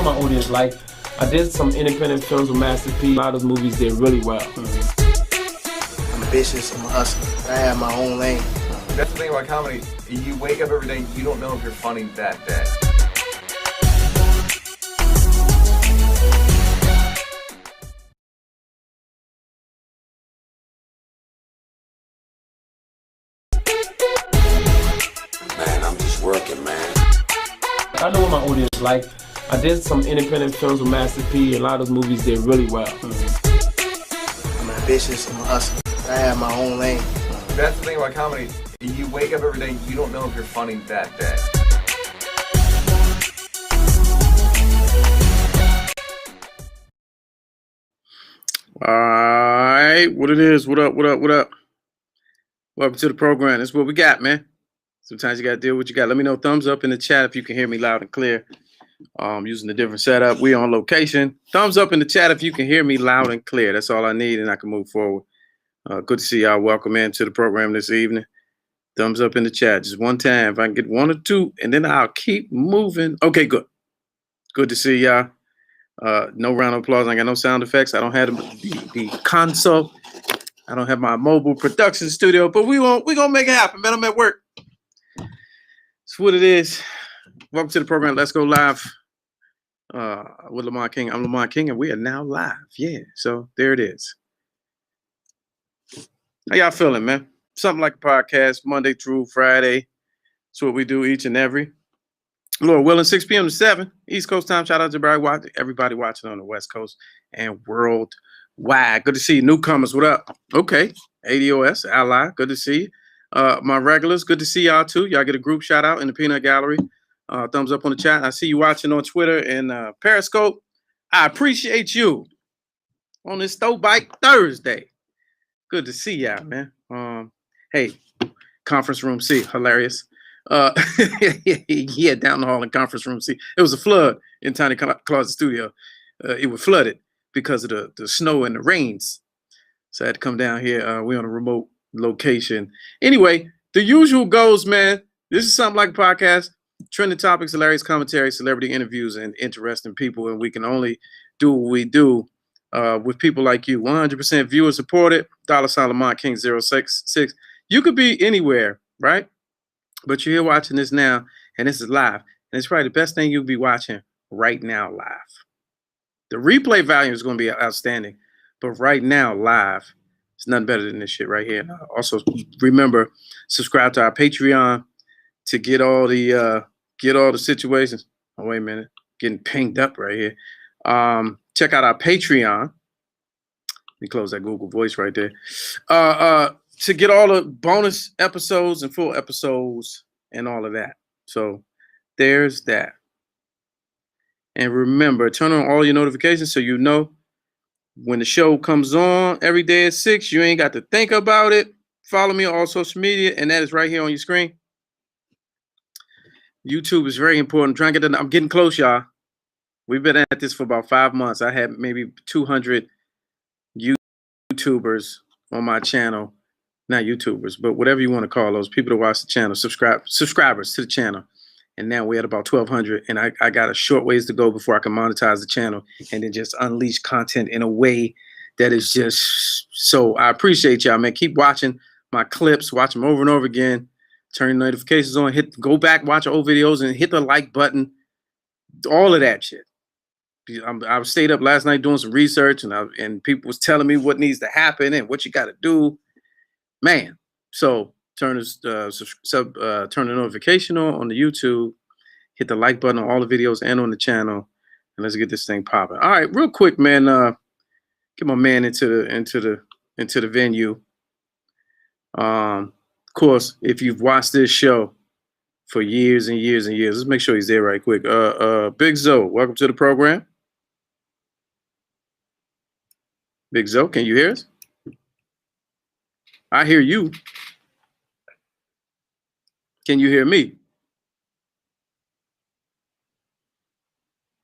my audience like. I did some independent films with Master P. A lot of those movies did really well. I'm ambitious, I'm a hustler. I have my own lane. That's the thing about comedy. You wake up every day, you don't know if you're funny that day. Man, I'm just working, man. I know what my audience like. I did some independent films with Master P. A lot of those movies did really well. I'm ambitious, I'm a hustler. I have my own lane. That's the thing about comedy. You wake up every day, you don't know if you're funny that day. All right, what it is, what up? Welcome to the program. That's what we got, man. Sometimes you got to deal with what you got. Let me know, thumbs up in the chat if you can hear me loud and clear. Using a different setup. We on location. Thumbs up in the chat if you can hear me loud and clear. That's all I need, and I can move forward. Good to see y'all. Welcome into the program this evening. Thumbs up in the chat. Just one time. If I can get one or two, and then I'll keep moving. Okay, good. Good to see y'all. No round of applause. I got no sound effects. I don't have the console. I don't have my mobile production studio, but we gonna make it happen, man. I'm at work. That's what it is. Welcome to the program. Let's go live with Lamont King. I'm Lamont King, and we are now live. Yeah, so there it is. How y'all feeling, man? Something like a podcast, Monday through Friday. That's what we do each and every. Lord willing, 6 p.m. to 7 East Coast time. Shout out to everybody watching on the West Coast and worldwide. Good to see you. Newcomers, what up? Okay. ADOS, ally. Good to see you. My regulars, good to see y'all too. Y'all get a group shout out in the Peanut Gallery. Thumbs up on the chat. I see you watching on Twitter and Periscope. I appreciate you on this Throwback Thursday. Good to see y'all, man. Hey, conference room C, hilarious. Yeah, down the hall in conference room C. It was a flood in Tiny Closet Studio. It was flooded because of the snow and the rains. So I had to come down here. We're on a remote location. Anyway, the usual goes, man. This is something like a podcast. Trending topics, hilarious commentary, celebrity interviews, and interesting people. And we can only do what we do with people like you. 100% viewer supported. $ Lamont King 066. You could be anywhere, right? But you're here watching this now, and this is live. And it's probably the best thing you'll be watching right now live. The replay value is going to be outstanding. But right now, live, it's nothing better than this shit right here. Also, remember, subscribe to our Patreon to get all the situations. Oh, wait a minute. Getting pinged up right here. Check out our Patreon. Let me close that Google Voice right there. To get all the bonus episodes and full episodes and all of that. So there's that. And remember, turn on all your notifications so you know when the show comes on every day at 6. You ain't got to think about it. Follow me on all social media, and that is right here on your screen. YouTube is very important. I'm getting close, y'all. We've been at this for about 5 months. I had maybe 200 YouTubers on my channel. Not YouTubers, but whatever you want to call those people that watch the channel, subscribers to the channel. And now we're at about 1,200, and I got a short ways to go before I can monetize the channel and then just unleash content in a way that is just so. I appreciate y'all, man. Keep watching my clips, watch them over and over again. Turn notifications on, go back, watch old videos, and hit the like button. All of that shit. I stayed up last night doing some research, and people was telling me what needs to happen and what you got to do. Man, so turn the notification on the YouTube, hit the like button on all the videos and on the channel, and let's get this thing popping. All right, real quick, man. Get my man into the venue. Of course, if you've watched this show for years and years and years, let's make sure he's there right quick. Big Zoe, welcome to the program. Big Zoe, can you hear us? I hear you. Can you hear me?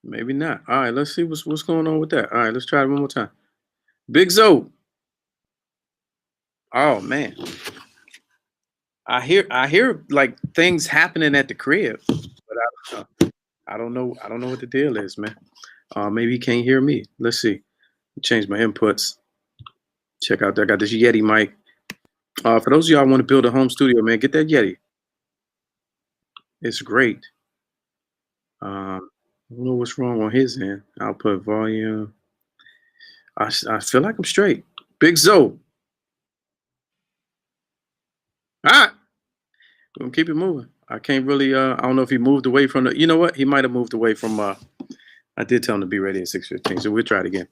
Maybe not. All right, let's see what's going on with that. All right, let's try it one more time. Big Zoe. Oh man. I hear like things happening at the crib, but I don't know. I don't know. I don't know what the deal is, man. Maybe he can't hear me. Let's see. Change my inputs. Check out. I got this Yeti mic. For those of y'all want to build a home studio, man, get that Yeti. It's great. I don't know what's wrong on his end. Output volume. I feel like I'm straight. Big Zoe. All right. We're gonna keep it moving. I can't really I don't know if he moved away from the, you know what? He might have moved away from I did tell him to be ready at 6:15, so we'll try it again.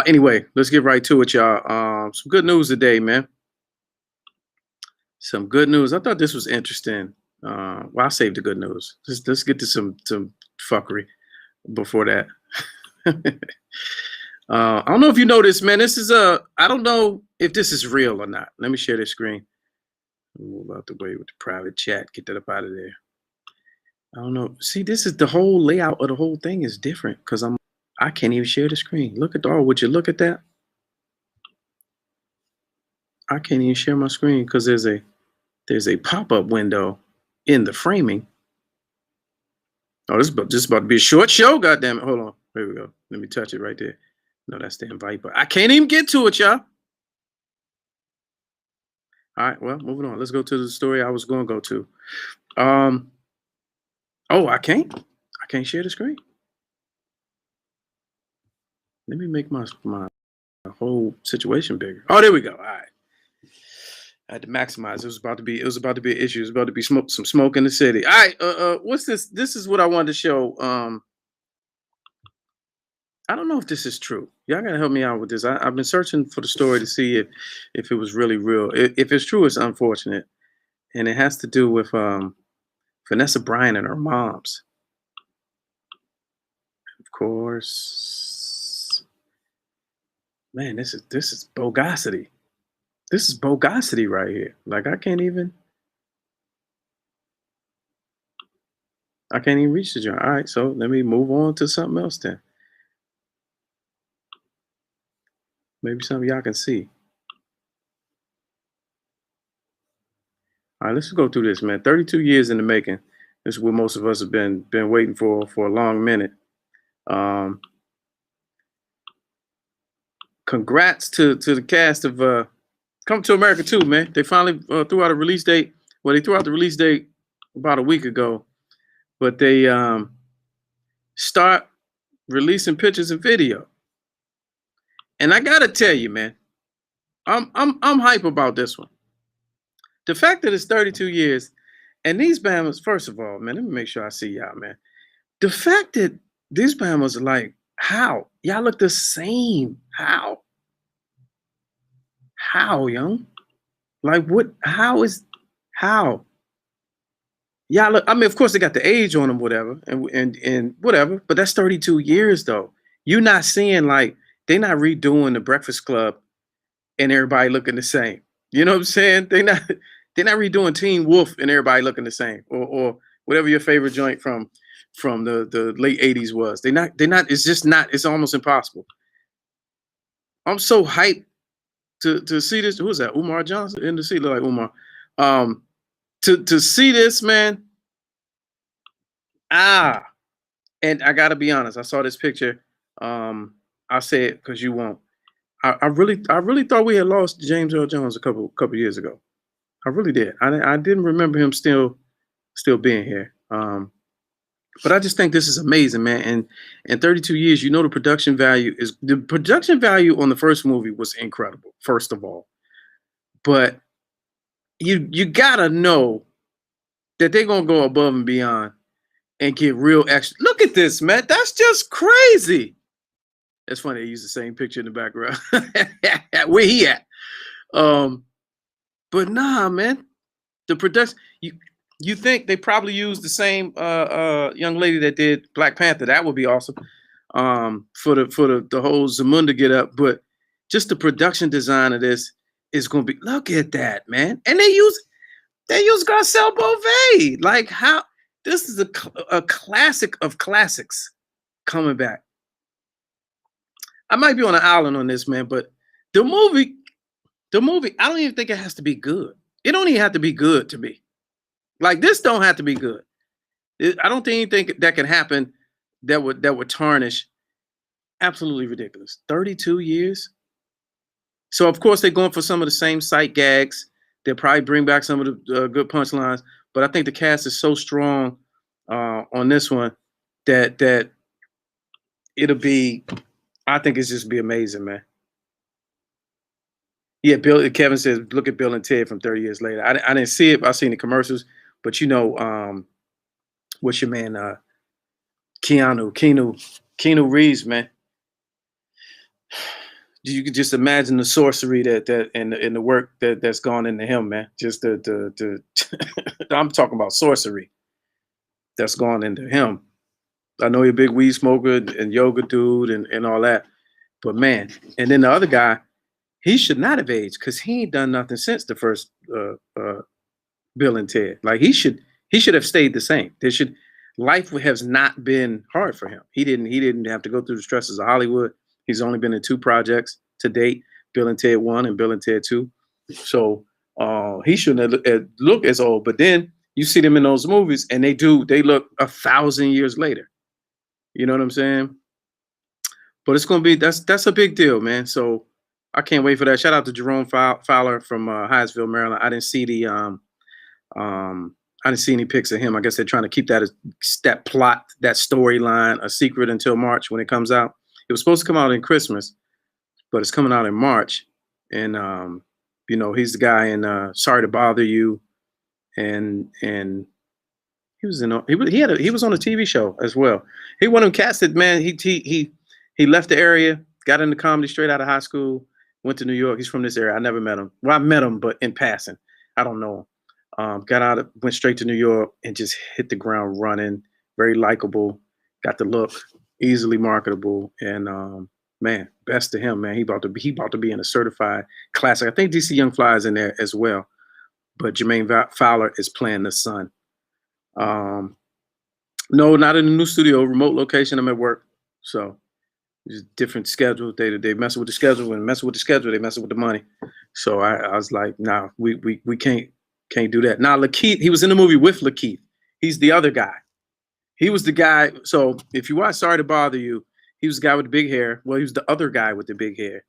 Anyway, let's get right to it, y'all. Some good news today, man. Some good news. I thought this was interesting. Well, I saved the good news. Let's get to some fuckery before that. I don't know if you know this, man. This is I don't know if this is real or not. Let me share this screen. Move out the way with the private chat. Get that up out of there. I don't know. See, this is the whole layout of the whole thing is different because I can't even share the screen. Look at would you look at that? I can't even share my screen because there's a pop-up window in the framing. Oh, this is about to be a short show. God damn it. Hold on. There we go. Let me touch it right there. No, that's the invite, but I can't even get to it, y'all. All right, well, moving on. Let's go to the story I was going to go to. Oh, I can't share the screen. Let me make my whole situation bigger. Oh, there we go. All right. I had to maximize. It was about to be an issue. It was about to be some smoke in the city. All right, what's this? This is what I wanted to show. I don't know if this is true. Y'all gotta help me out with this. I've been searching for the story to see if it was really real. If it's true, it's unfortunate, and it has to do with Vanessa Bryant and her moms. Of course, man, this is bogosity. This is bogosity right here. Like I can't even reach the joint. All right, so let me move on to something else then. Maybe some of y'all can see. All right, let's go through this, man. 32 years in the making. This is what most of us have been waiting for a long minute. Congrats to the cast of Come to America 2, man. They finally threw out a release date. Well, they threw out the release date about a week ago, but they start releasing pictures and video. And I gotta tell you, man, I'm hype about this one. The fact that it's 32 years, and these Bahamas, first of all, man, let me make sure I see y'all, man. The fact that these Bahamas are like, how? Y'all look the same. How? How, young? Like what? How? Y'all look, I mean, of course they got the age on them, whatever, and whatever, but that's 32 years though. You're not seeing like they're not redoing the Breakfast Club and everybody looking the same. You know what I'm saying? They're not redoing Teen Wolf and everybody looking the same, or whatever your favorite joint from the late 80s was. They're not, it's just not, it's almost impossible. I'm so hyped to see this. Who's that? Umar Johnson in the seat, look like Umar. To see this, man. And I gotta be honest, I saw this picture. I'll say it because you won't. I really thought we had lost James Earl Jones a couple years ago. I really did. I didn't remember him still being here. But I just think this is amazing, man. And in 32 years, you know, the production value on the first movie was incredible, first of all. But you gotta know that they're gonna go above and beyond and get real action. Look at this, man. That's just crazy. It's funny, they use the same picture in the background. Where he at? But nah, man. The production, you think they probably used the same young lady that did Black Panther. That would be awesome. For the whole Zamunda get up, but just the production design of this is gonna be, look at that, man. And they use Garcelle Beauvais. Like, how this is a classic of classics coming back. I might be on an island on this, man, but the movie, I don't even think it has to be good. It don't even have to be good to me. Like, this don't have to be good. I don't think anything that could happen that would tarnish. Absolutely ridiculous. 32 years. So of course they're going for some of the same sight gags. They'll probably bring back some of the good punchlines, but I think the cast is so strong on this one that it'll be. I think it's just be amazing, man. Yeah, Kevin says, look at Bill and Ted from 30 years later. I didn't see it. I've seen the commercials, but you know, what's your man, Keanu Reeves, man. You can just imagine the sorcery that and the work that's gone into him, man. Just the I'm talking about sorcery that's gone into him. I know you're a big weed smoker and yoga dude and all that, but man, and then the other guy, he should not have aged because he ain't done nothing since the first Bill and Ted. Like he should have stayed the same. Life has not been hard for him. He didn't have to go through the stresses of Hollywood. He's only been in 2 projects to date, Bill and Ted 1 and Bill and Ted 2. So he shouldn't have look as old. But then you see them in those movies and they look 1,000 years later. You know what I'm saying? But it's gonna be that's a big deal, man. So I can't wait for that. Shout out to Jerome Fowler from Hyattsville, Maryland. I didn't see any pics of him. I guess they're trying to keep that plot, that storyline, a secret until March when it comes out. It was supposed to come out in Christmas, but it's coming out in March. And you know, he's the guy in Sorry to Bother You, and he was on a TV show as well. He one of them cats that, man, he left the area, got into comedy straight out of high school, went to New York. He's from this area. I never met him. Well, I met him, but in passing. I don't know him. Went straight to New York and just hit the ground running. Very likable. Got the look. Easily marketable. And man, best to him, man. He about to be in a certified classic. I think DC Young Fly is in there as well. But Jermaine Fowler is playing the son. No, not in the new studio. Remote location. I'm at work. So it's different schedule. They mess with the schedule, and messing with the schedule, they messing with the money. So I was like, nah, we can't do that. Now Lakeith, he was in the movie with Lakeith. He's the other guy. He was the guy. So if you watch Sorry to Bother You, he was the guy with the big hair. Well, he was the other guy with the big hair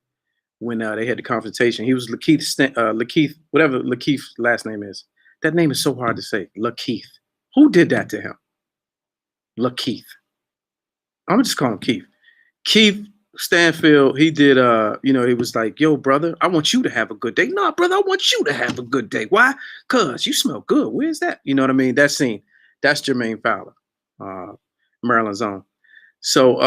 when they had the confrontation. He was Lakeith, whatever Lakeith's last name is. That name is so hard to say. Lakeith. Who did that to him? Lakeith. I'm gonna just call him Keith. Keith Stanfield, he did, he was like, yo, brother, I want you to have a good day. Nah, brother, I want you to have a good day. Why? Because you smell good. Where's that? You know what I mean? That scene. That's Jermaine Fowler, Maryland's own. So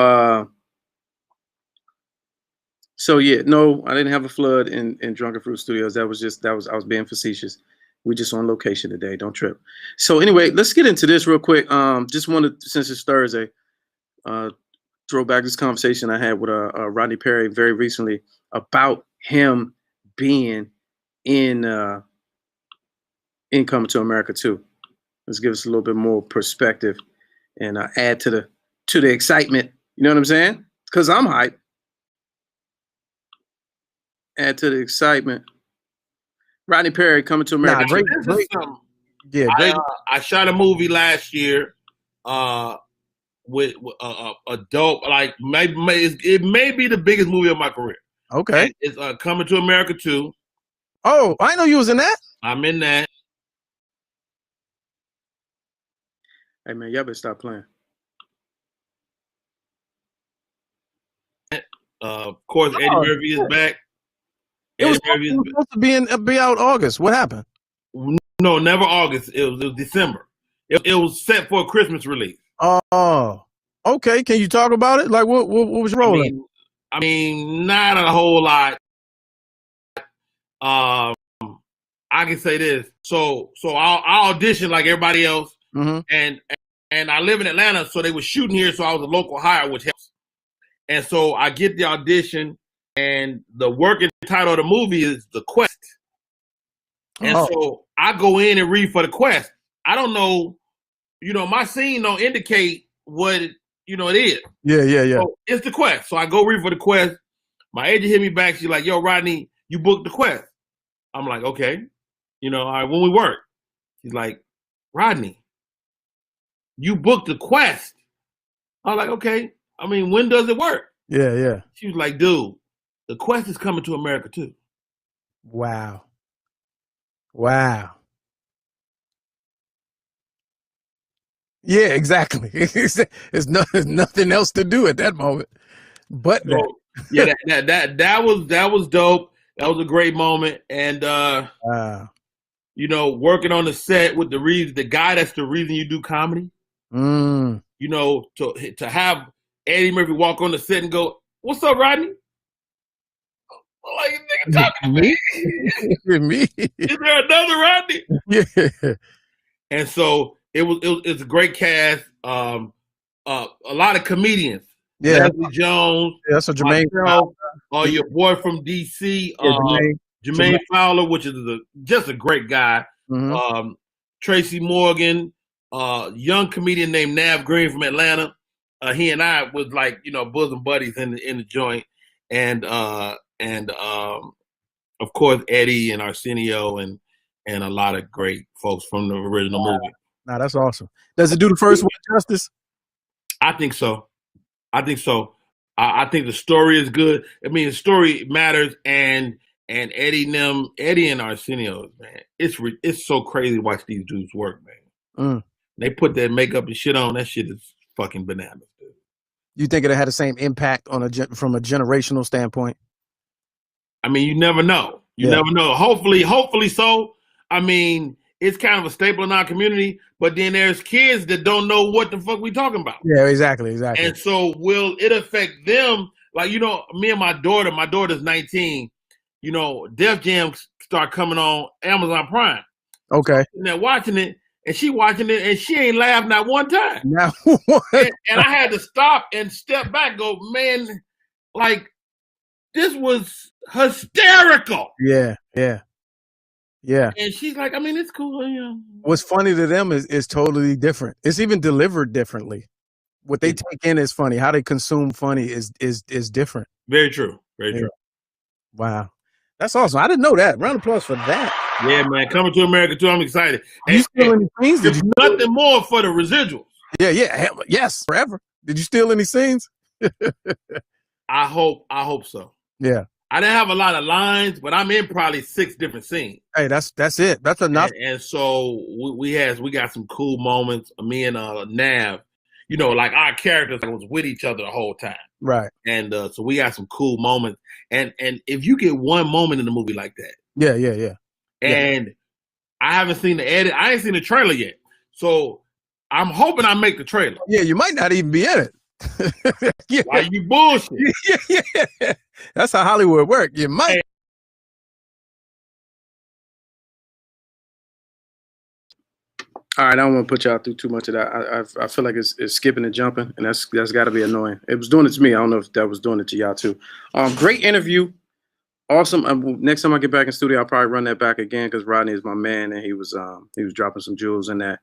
yeah, no, I didn't have a flood in Drunken Fruit Studios. I was being facetious. We just on location today. Don't trip. So anyway, let's get into this real quick. Just wanted, since it's Thursday, throw back this conversation I had with Rodney Perry very recently about him being in Coming to America 2. Let's give us a little bit more perspective and add to the excitement. You know what I'm saying? Because I'm hyped. Add to the excitement. Rodney Perry, Coming to America 2. Yeah, I shot a movie last year. With a dope, like it may be the biggest movie of my career. Okay, and it's Coming to America 2. Oh, I know you was in that. I'm in that. Hey man, y'all better stop playing. Of course, Eddie Murphy is back. It was supposed to be out August. What happened? No, never August. It was December. It was set for a Christmas release. Oh, okay. Can you talk about it? Like, what was rolling? I mean, not a whole lot. I can say this. So I auditioned like everybody else, and I live in Atlanta, so they were shooting here. So I was a local hire, which helps. And so I get the audition, and the working title of the movie is The Quest. And so I go in and read for The Quest. I don't know. My scene don't indicate what it is. Yeah. So it's The Quest. So I go read for The Quest. My agent hit me back. She's like, yo, Rodney, you booked The Quest. I'm like, okay. All right, when we work. She's like, Rodney, you booked the Quest. I was like, okay. I mean, when does it work? Yeah, yeah. She was like, dude, the Quest is coming to America too. Wow. Wow. Yeah, exactly. There's nothing else to do at that moment. But so, yeah, that was dope. That was a great moment. And you know, working on the set with the guy that's the reason you do comedy. You know, to have Eddie Murphy walk on the set and go, "What's up, Rodney?" Like, nigga talking to me. Me? Is there another Rodney? Yeah. And so it's a great cast. A lot of comedians. Yeah. Leslie Jones. Yeah, that's a Jermaine. Your boy from DC, Jermaine Fowler, which is just a great guy. Tracy Morgan, young comedian named Nav Green from Atlanta. He and I was like, you know, bosom buddies in the joint, and of course Eddie and Arsenio and a lot of great folks from the original movie. Nah, that's awesome. Does it do the first one justice? I think so. I think the story is good. I mean, the story matters, and Eddie and Arsenio, man, it's so crazy to watch these dudes work, man. They put that makeup and shit on. That shit is fucking bananas, dude. You think it had the same impact from a generational standpoint? I mean, you never know. You never know. Hopefully so. I mean, it's kind of a staple in our community, but then there's kids that don't know what the fuck we talking about. Yeah, exactly. And so will it affect them? Like, you know, me and my daughter's 19, you know, Def Jam start coming on Amazon Prime. Okay. And they're watching it, and she watching it, and she ain't laughed not one time. Now, and I had to stop and step back and go, man, like, this was hysterical. Yeah. And she's like, I mean, it's cool. You know. What's funny to them is totally different. It's even delivered differently. What they take in is funny. How they consume funny is different. Very true. Very true. Wow. That's awesome. I didn't know that. Round of applause for that. Yeah, man. Coming to America too. I'm excited. Did you steal any scenes? There's nothing more for the residuals. Yeah. Yes, forever. Did you steal any scenes? I hope so. Yeah. I didn't have a lot of lines, but I'm in probably 6 different scenes. Hey, that's it. That's enough. And so we got some cool moments. Me and Nav, you know, like our characters was with each other the whole time. Right. And so we got some cool moments. And if you get one moment in the movie like that. Yeah. And I haven't seen the edit. I ain't seen the trailer yet. So I'm hoping I make the trailer. Yeah, you might not even be in it. Why you bullshit? Yeah. That's how Hollywood works. You might. All right, I don't want to put y'all through too much of that. I feel like it's skipping and jumping, and that's got to be annoying. It was doing it to me. I don't know if that was doing it to y'all too. Great interview. Awesome. Next time I get back in studio, I'll probably run that back again because Rodney is my man, and he was dropping some jewels in that.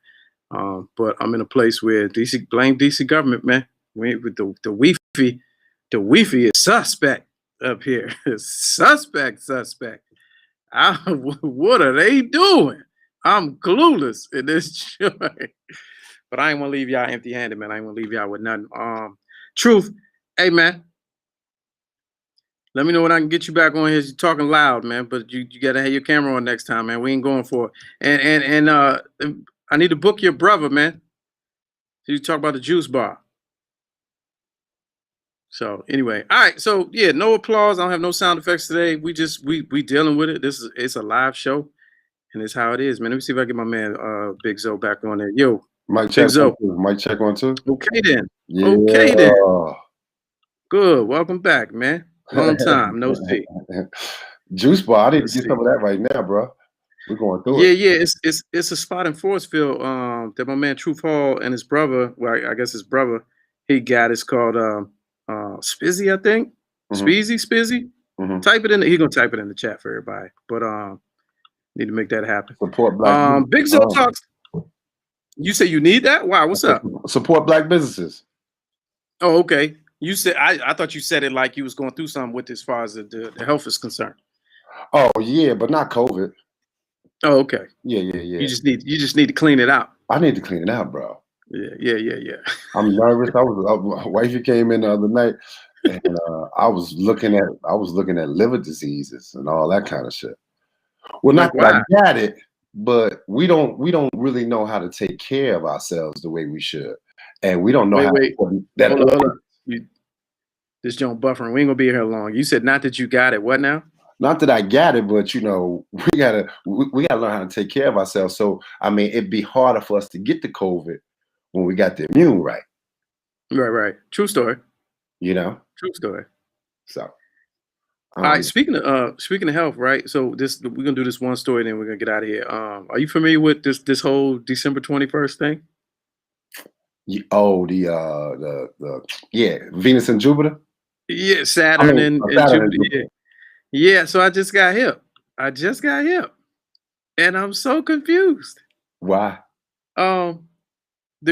But I'm in a place where blame DC government, man. With the Wi-Fi is suspect up here. Suspect. What are they doing? I'm clueless in this joint. But I ain't want to leave y'all empty-handed, man. I ain't want to leave y'all with nothing. Truth, hey, man. Let me know when I can get you back on here. You're talking loud, man. But you got to have your camera on next time, man. We ain't going for it. And I need to book your brother, man. So you talk about the juice bar. So anyway, all right. So yeah, no applause. I don't have no sound effects today. We dealing with it. It's a live show, and it's how it is, man. Let me see if I get my man Big Zo back on there. Yo, Mic check on two. Mic check on two. Okay then. Yeah. Okay then. Good. Welcome back, man. Long time no see. Juice bar. I need to get some of that right now, bro. We're going through it. Yeah. It's a spot in Forestville that my man Truth Hall and his brother, well, I guess his brother, he got. It's called Spizzy, I think. Spizzy. Type it in. He's gonna type it in the chat for everybody. But need to make that happen. Support black. Big Zo talks. You say you need that? Wow, what's up? Support black businesses. Oh, okay. You said I thought you said it like you was going through something with as far as the health is concerned. Oh yeah, but not COVID. Oh, okay. Yeah. You just need to clean it out. I need to clean it out, bro. Yeah. I'm nervous. My wifey came in the other night, and I was looking at liver diseases and all that kind of shit. Well, Like not that why? I got it, but we don't really know how to take care of ourselves the way we should, and we don't know how Wait. important that. Hold up. This joint buffering. We ain't gonna be here long. You said not that you got it. What now? Not that I got it, but we gotta learn how to take care of ourselves. So I mean, it'd be harder for us to get the COVID when we got the immune right. Right. True story. True story. So. All right. Speaking of health, right? So we're gonna do this one story, then we're gonna get out of here. Are you familiar with this whole December 21st thing? Oh, Venus and Jupiter. Yeah, Saturn and Jupiter. Yeah. So I just got hip, and I'm so confused. Why? The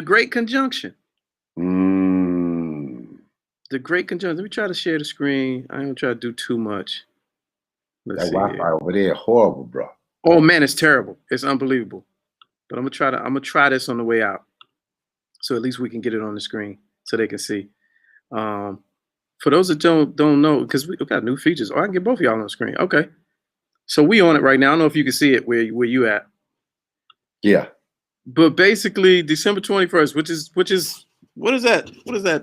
Great Conjunction. The Great Conjunction. Let me try to share the screen. I ain't gonna try to do too much. That Wi-Fi over there, horrible, bro. Oh man, it's terrible. It's unbelievable. But I'm gonna try this on the way out, so at least we can get it on the screen so they can see. For those that don't know, because we've got new features. Oh, I can get both of y'all on the screen. Okay. So we on it right now. I don't know if you can see it where you at. Yeah. But basically, December 21st, which is what is that? What is that?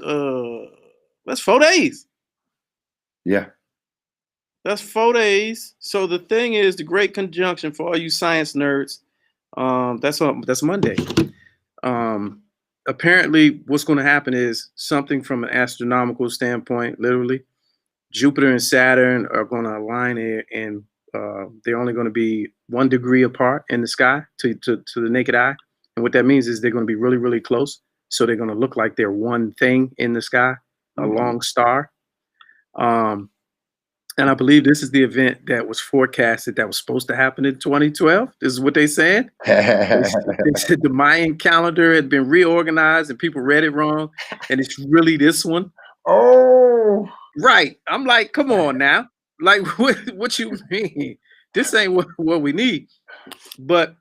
That's 4 days. Yeah. That's 4 days. So the thing is, the Great Conjunction for all you science nerds. That's Monday. Apparently, what's going to happen is something from an astronomical standpoint. Literally, Jupiter and Saturn are going to align here, and they're only going to be 1 degree apart in the sky to the naked eye. And what that means is they're going to be really, really close. So they're going to look like they're one thing in the sky, a long star. And I believe this is the event that was forecasted that was supposed to happen in 2012. This is what they said. They said the Mayan calendar had been reorganized and people read it wrong. And it's really this one. Oh, right. I'm like, come on now. Like, what you mean? This ain't what we need. But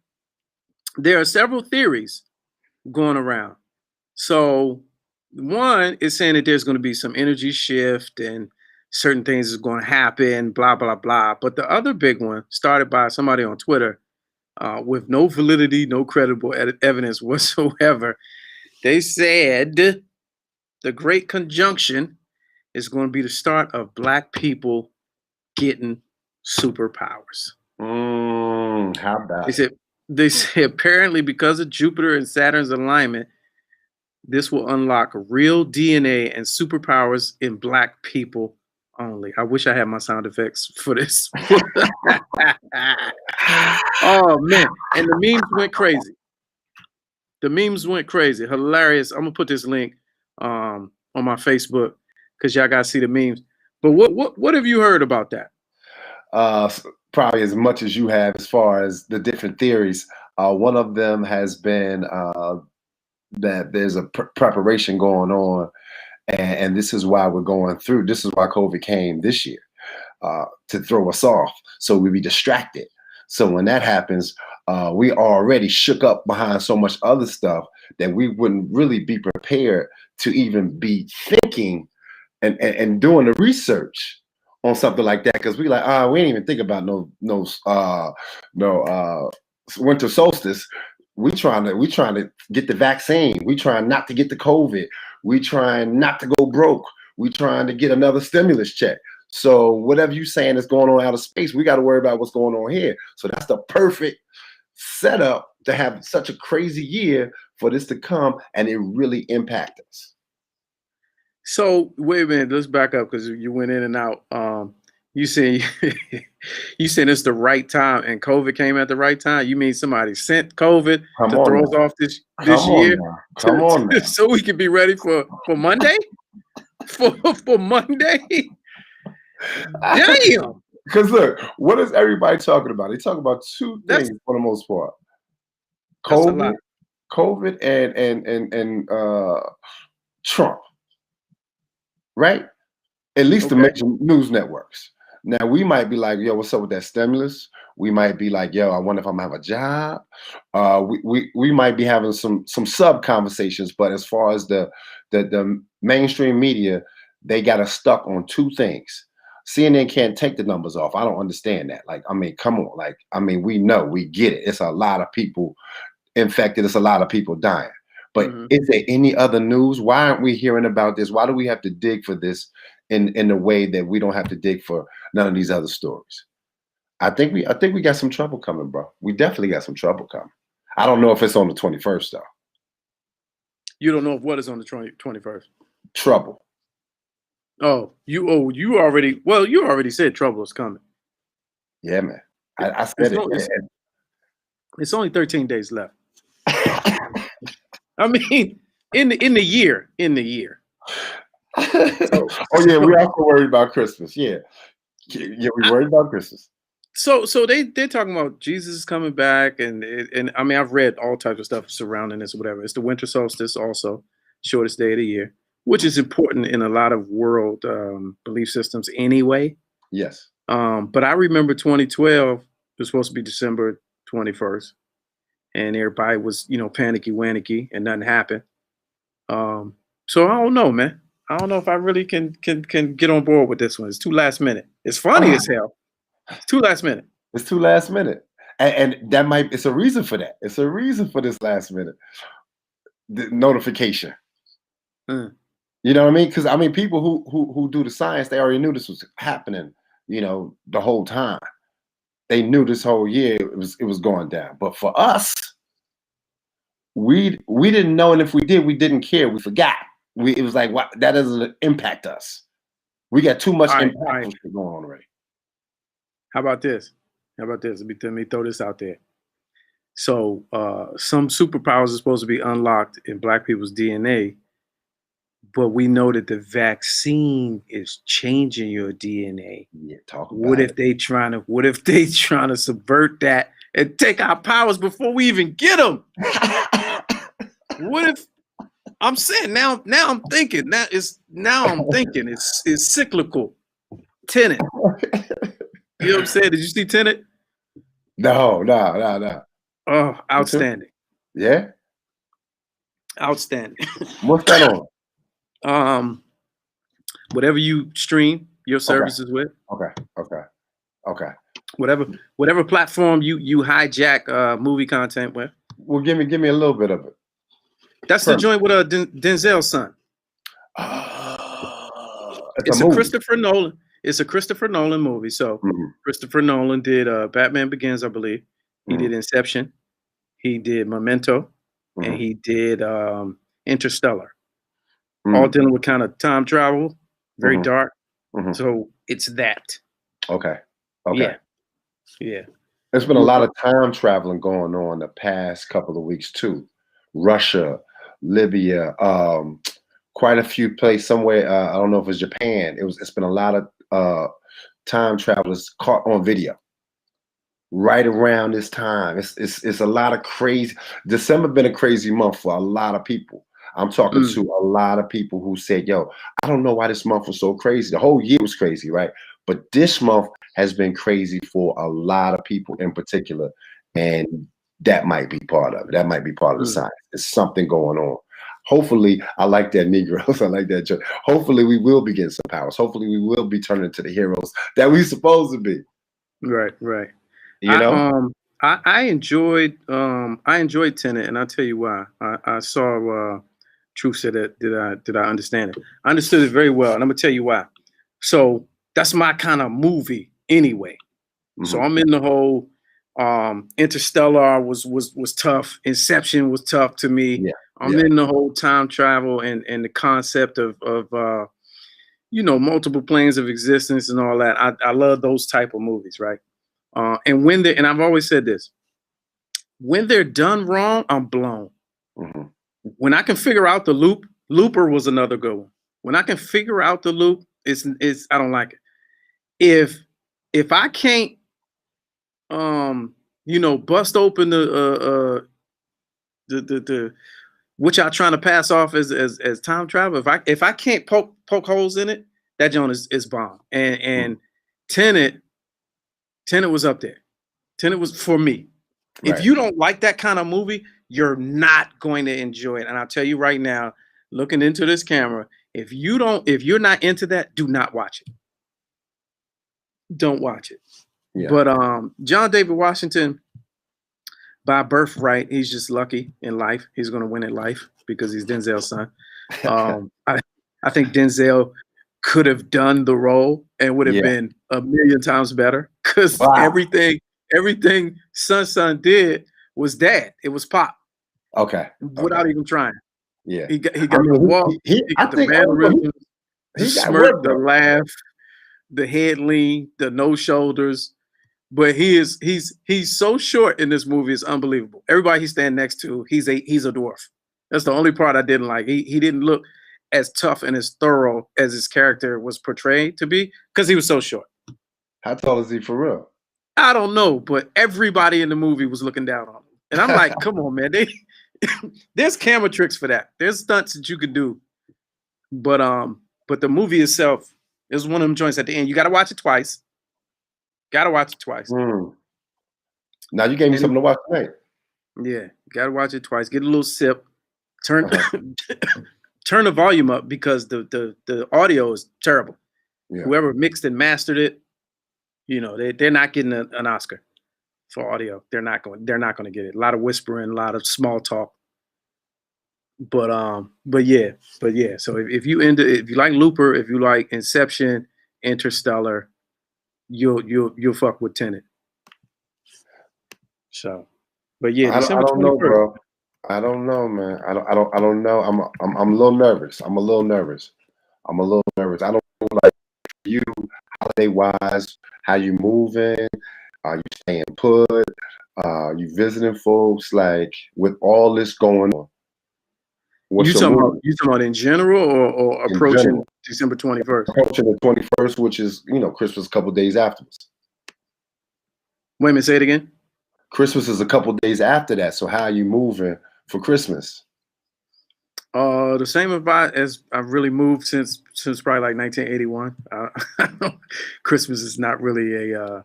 there are several theories going around. So one is saying that there's going to be some energy shift and certain things is going to happen, blah, blah, blah. But the other big one started by somebody on Twitter with no validity, no credible evidence whatsoever. They said the Great Conjunction is going to be the start of Black people getting superpowers. How about they say apparently because of Jupiter and Saturn's alignment, this will unlock real DNA and superpowers in Black people only. I wish I had my sound effects for this. Oh man. And the memes went crazy. Hilarious. I'm gonna put this link on my Facebook because y'all gotta see the memes. But what have you heard about that? Probably as much as you have as far as the different theories. One of them has been that there's a preparation going on. And this is why we're going through. This is why COVID came this year, to throw us off, so we be distracted. So when that happens, we already shook up behind so much other stuff that we wouldn't really be prepared to even be thinking and doing the research on something like that. Because we like, we ain't even think about no winter solstice. We trying to get the vaccine. We trying not to get the COVID. We trying not to go broke. We trying to get another stimulus check. So whatever you saying is going on out of space, we got to worry about what's going on here. So that's the perfect setup to have such a crazy year for this to come and it really impact us. So wait a minute, let's back up because you went in and out. You saying it's the right time and COVID came at the right time? You mean somebody sent COVID to throw us off this year? Come on now. So we can be ready for Monday? For Monday? Damn. Because look, what is everybody talking about? They talk about two things for the most part. COVID and Trump. Right? At least the major news networks. Now we might be like, yo, what's up with that stimulus? We might be like, yo, I wonder if I'm gonna have a job. We might be having some sub conversations, but as far as the mainstream media, they got us stuck on two things. CNN can't take the numbers off. I don't understand that. Like, I mean, come on. Like, I mean, we know, we get it. It's a lot of people infected. It's a lot of people dying. But is there any other news? Why aren't we hearing about this? Why do we have to dig for this in the way that we don't have to dig for none of these other stories? I think we got some trouble coming, bro. We definitely got some trouble coming. I don't know if it's on the 21st though. You don't know what is on the 21st. Trouble. You already said trouble is coming. Yeah, man. I said it. It's only 13 days left. I mean, in the year. Oh yeah, we also worried about Christmas. Yeah, we worried about Christmas. So they're talking about Jesus is coming back, and I mean, I've read all types of stuff surrounding this or whatever. It's the winter solstice, also shortest day of the year, which is important in a lot of world belief systems anyway. Yes. But I remember 2012 was supposed to be December 21st, and everybody was, panicky wanicky, and nothing happened. So I don't know, man. I don't know if I really can get on board with this one. It's too last minute. It's funny as hell. It's too last minute. It's too last minute, and it's a reason for that. It's a reason for this last minute notification. You know what I mean? Because I mean, people who do the science, they already knew this was happening. The whole time. They knew this whole year it was going down. But for us, we didn't know, and if we did, we didn't care. We forgot. It was like, what? That doesn't impact us. We got too much impact going on already. How about this? Let me throw this out there. So some superpowers are supposed to be unlocked in Black people's DNA, but we know that the vaccine is changing your DNA. Yeah, what if they trying to subvert that and take our powers before we even get them? What if I'm saying now I'm thinking it's cyclical. Tenet. You know what I'm saying? Did you see Tenet? No. Oh, outstanding. Yeah? Outstanding. What's that on? Whatever you stream your services with. Okay. Whatever platform you hijack movie content with. Well, give me a little bit of it. That's the joint with Denzel's son. It's a Christopher Nolan. It's a Christopher Nolan movie. So Christopher Nolan did Batman Begins, I believe. He did Inception. He did Memento. And he did Interstellar. All dealing with kind of time travel, very dark. So it's that. Okay. Yeah. There's been a lot of time traveling going on the past couple of weeks too. Russia, Libya, quite a few places somewhere. I don't know if it's Japan. It's been a lot of time travelers caught on video right around this time. It's a lot of crazy. December been a crazy month for a lot of people. I'm talking to a lot of people who said, yo, I don't know why this month was so crazy. The whole year was crazy, right? But this month has been crazy for a lot of people in particular. And that might be part of it. That might be part of the science. There's something going on. Hopefully, I like that Negroes. I like that joke. Hopefully, we will be getting some powers. Hopefully, we will be turning into the heroes that we're supposed to be. Right. You know? I enjoyed Tenet, and I'll tell you why. I saw Truth said that did I understand it? I understood it very well, and I'm gonna tell you why. So that's my kind of movie anyway. So I'm in the whole Interstellar was tough. Inception was tough to me. Yeah. I'm in the whole time travel and the concept of multiple planes of existence and all that. I love those type of movies, right? And I've always said this, when they're done wrong, I'm blown. When I can figure out the loop, Looper was another good one. When I can figure out the loop, it's I don't like it. If I can't bust open the which I'm trying to pass off as time travel. If I can't poke holes in it, that joint is bomb. And Tenet was up there. Tenet was for me. Right. If you don't like that kind of movie, you're not going to enjoy it. And I'll tell you right now, looking into this camera, if you're not into that, do not watch it. Don't watch it. Yeah. But John David Washington, by birthright, he's just lucky in life. He's going to win in life because he's Denzel's son. I think Denzel could have done the role and would have been a million times better because everything son did was dad. It was pop. Okay. Without even trying. Yeah. He got the walk. He got the mannerisms, the smirk, the laugh, the head lean, the no shoulders. But he's so short in this movie. It's unbelievable. Everybody he's standing next to, he's a dwarf. That's the only part I didn't like. He didn't look as tough and as thorough as his character was portrayed to be because he was so short. How tall is he for real? I don't know, but everybody in the movie was looking down on him. And I'm like, come on, man. There's camera tricks for that. There's stunts that you could do. But the movie itself is one of them joints at the end. You got to watch it twice. Got to watch it twice. Now you gave me something to watch tonight. Yeah, got to watch it twice. Get a little sip. Turn turn the volume up because the audio is terrible. Yeah. Whoever mixed and mastered it, they're not getting an Oscar for audio. They're not going to get it. A lot of whispering, a lot of small talk. But yeah. So if you like Looper, if you like Inception, Interstellar, you'll fuck with Tenet. So, but yeah, I don't know, bro. I don't know, man. I don't know. I'm a little nervous. I'm a little nervous. I don't know, like you, holiday wise, how you moving? Are you staying put? You visiting folks? Like with all this going on. You talking about in general or approaching December 21st? Approaching the 21st, which is Christmas a couple days afterwards. Wait a minute, say it again. Christmas is a couple days after that. So how are you moving for Christmas? The same as I've really moved since probably like 1981. Christmas is not really a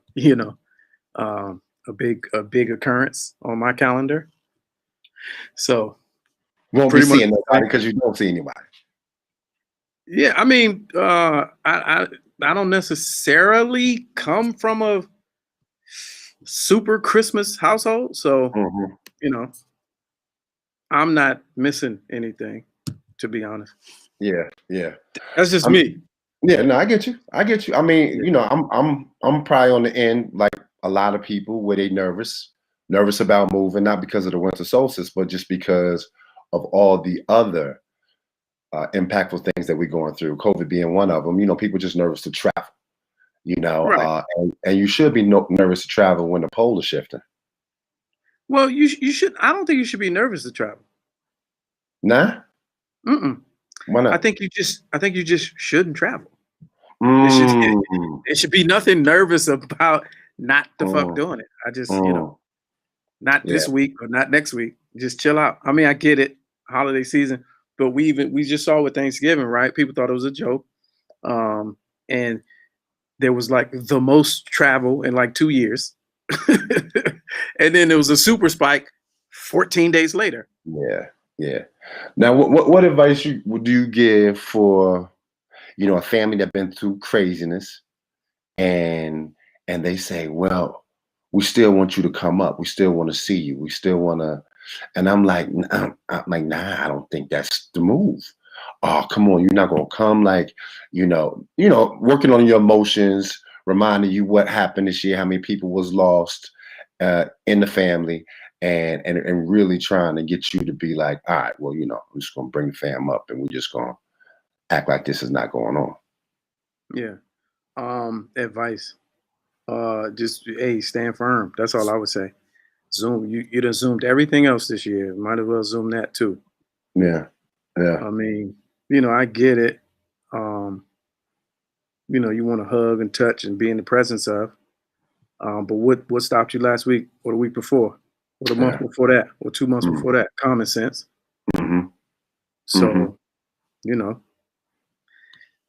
big occurrence on my calendar. So won't be seeing nobody because you don't see anybody. Yeah, I mean, I don't necessarily come from a super Christmas household, so I'm not missing anything, to be honest. Yeah. That's just me. Yeah, no, I get you. I mean, I'm probably on the end like a lot of people where they nervous about moving, not because of the winter solstice, but just because of all the other impactful things that we're going through. COVID being one of them. People just nervous to travel. Right. And you should be nervous to travel when the pole is shifting. Well, you should. I don't think you should be nervous to travel. Nah. Mm-mm. Why not? I think you just shouldn't travel. It should be nothing nervous about not the fuck doing it. I just not this week or not next week. Just chill out. I mean, I get it, holiday season, but we just saw with Thanksgiving, right? People thought it was a joke, and there was like the most travel in like 2 years. And then there was a super spike 14 days later. Yeah. Now, what advice would you give for, a family that's been through craziness and they say, well, we still want you to come up. We still want to see you. We still want to. And I'm like, nah, I don't think that's the move. Oh, come on. You're not going to come like, working on your emotions, reminding you what happened this year, how many people was lost in the family, and really trying to get you to be like, all right, well, I'm just going to bring the fam up and we're just going to act like this is not going on. Yeah. Advice. Just, stand firm. That's all I would say. Zoom. You done zoomed everything else this year. Might as well zoom that too. Yeah. I mean, I get it. You want to hug and touch and be in the presence of. But what stopped you last week or the week before? Or the month before that? Or 2 months before that? Common sense. So,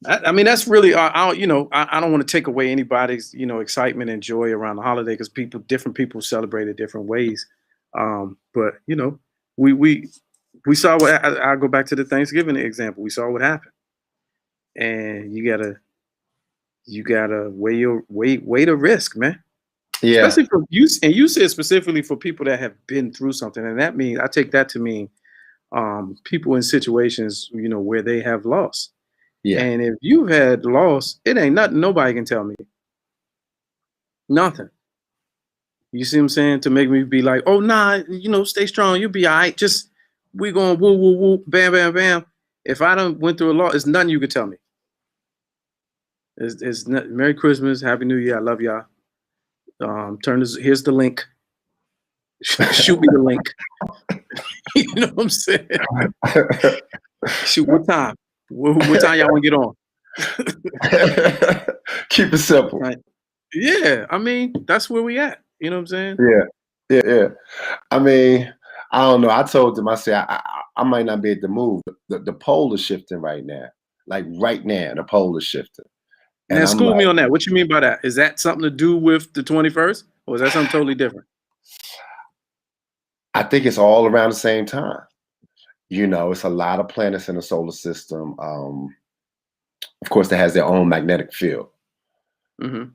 I mean, that's really, you know, I don't want to take away anybody's, you know, excitement and joy around the holiday because different people celebrate it different ways. But you know, we saw what I go back to the Thanksgiving example. We saw what happened, and you gotta weigh the risk, man. Yeah, Especially for you, and you said specifically for people that have been through something, and that means I take that to mean people in situations, you know, where they have lost. yeah, And if you've had loss, it ain't nothing nobody can tell me. Nothing. You see what I'm saying? To make me be like, oh nah, you know, stay strong, you'll be all right. Just we going woo woo woo, bam, bam, bam. If I don't went through a loss, it's nothing you could tell me. It's not, Merry Christmas, Happy New Year, I love y'all. Here's the link. Shoot me the link. You know what I'm saying? Shoot, what time? What time y'all want to get on? keep it simple. Right. Yeah, I mean, that's where we at. You know what I'm saying? Yeah. I mean, I don't know. I told them, I said, I might not be able to move. The pole is shifting right now. Like right now, the pole is shifting. Now, And I'm school like, me on that. What you mean by that? Is that something to do with the 21st, or is that something totally different? I think it's all around the same time. You know, it's a lot of planets in the solar system. Of course, that has their own magnetic field. Mm-hmm.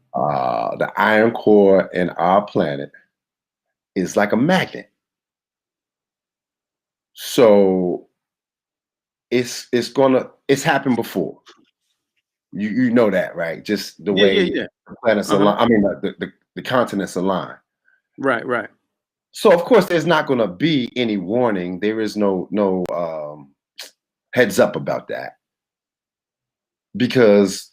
The iron core in our planet is like a magnet. So it's happened before. You know that, right? Just the way Yeah. the planets align. I mean, the continents align. Right. So of course, there's not going to be any warning. There is no heads up about that because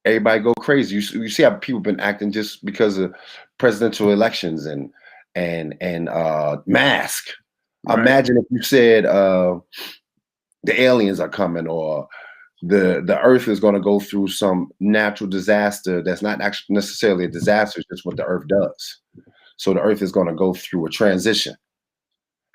everybody go crazy. You see how people been acting just because of presidential elections and mask. Right. Imagine if you said the aliens are coming or the earth is going to go through some natural disaster that's not actually necessarily a disaster, it's just what the earth does. So the earth is going to go through a transition.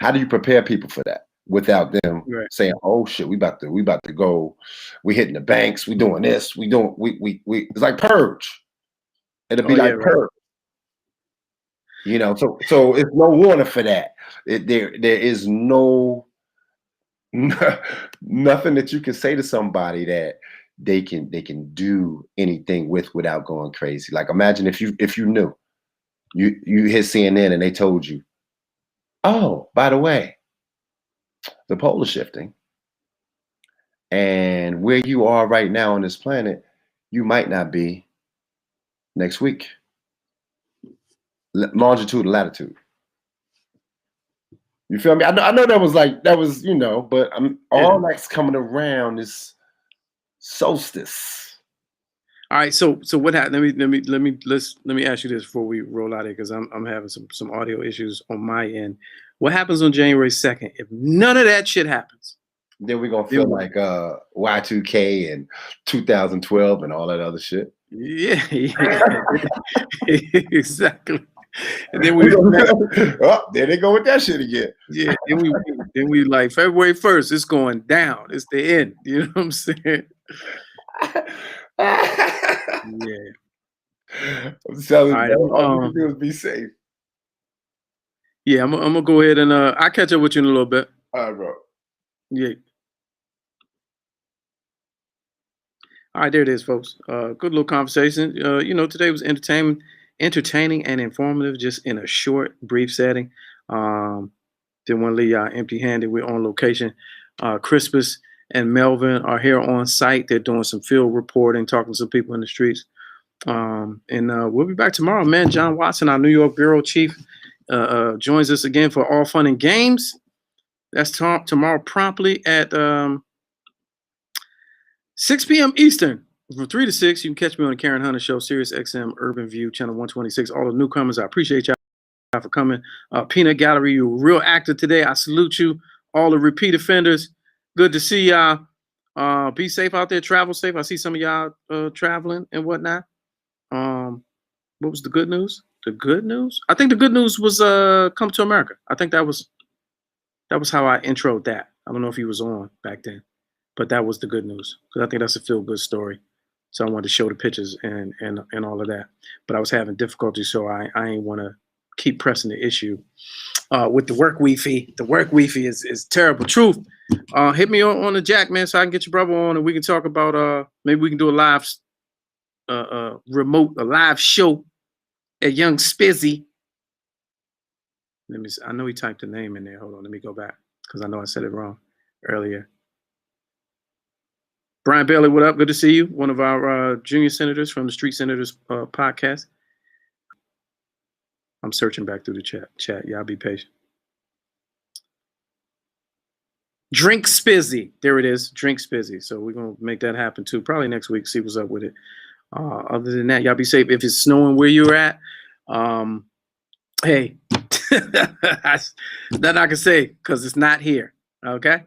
How do you prepare people for that without them saying, oh shit, we about to go, we hitting the banks, we doing this, we it's like purge. It'll be like purge. You know, so it's no warning for that. There is nothing that you can say to somebody that they can do anything without going crazy. Like imagine if you knew you hit CNN and they told you, oh, by the way, the pole is shifting, and where you are right now on this planet, you might not be next week. Longitude and latitude. You feel me? I know that was you know, but all that's coming around is solstice. All right, so what happened? Let me ask you this before we roll out here because I'm having some audio issues on my end. What happens on January 2nd if none of that shit happens? Then we're gonna feel like Y2K and 2012 and all that other shit. Yeah. Exactly. And then there they go with that shit again. Yeah, then we like February 1st, it's going down. It's the end. You know what I'm saying? Yeah. I'm telling right, you, all you can do is be safe. Yeah, I'm gonna go ahead and I'll catch up with you in a little bit. All right, bro. Yeah. All right, there it is, folks. Good little conversation. You know, today was entertaining and informative, just in a short, brief setting. Didn't want to leave y'all empty-handed. We're on location. Crispus and Melvin are here on site. They're doing some field reporting, talking to some people in the streets. And we'll be back tomorrow, man. John Watson, our New York bureau chief, joins us again for All Fun and Games. That's tomorrow promptly at 6 p.m. Eastern. From 3 to 6, you can catch me on the Karen Hunter Show, Sirius XM, Urban View, Channel 126. All the newcomers, I appreciate y'all for coming. Peanut Gallery, you were real active today. I salute you. All the repeat offenders, good to see y'all. Be safe out there. Travel safe. I see some of y'all traveling and whatnot. What was the good news? The good news? I think the good news was Come to America. I think that was how I introed that. I don't know if he was on back then. But that was the good news, because I think that's a feel-good story. So I wanted to show the pictures and all of that. But I was having difficulty, so I ain't want to keep pressing the issue. With the work Wi-Fi. The work Wi-Fi is terrible. Truth. Hit me on the jack, man, so I can get your brother on and we can talk about maybe we can do a live remote, a live show at Young Spizzy. Let me see. I know he typed the name in there. Hold on, let me go back because I know I said it wrong earlier. Brian Bailey, what up? Good to see you. One of our junior senators from the Street Senators podcast. I'm searching back through the chat. Y'all be patient. Drink Spizzy. There it is. Drink Spizzy. So we're going to make that happen too. Probably next week. See what's up with it. Other than that, y'all be safe. If it's snowing where you're at, hey, nothing I can say because it's not here. Okay?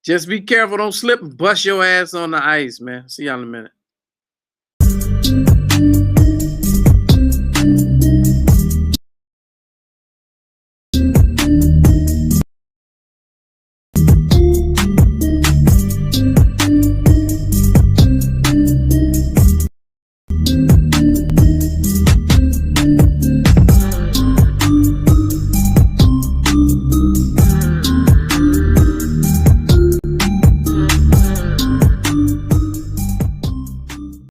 Just be careful. Don't slip and bust your ass on the ice, man. See y'all in a minute.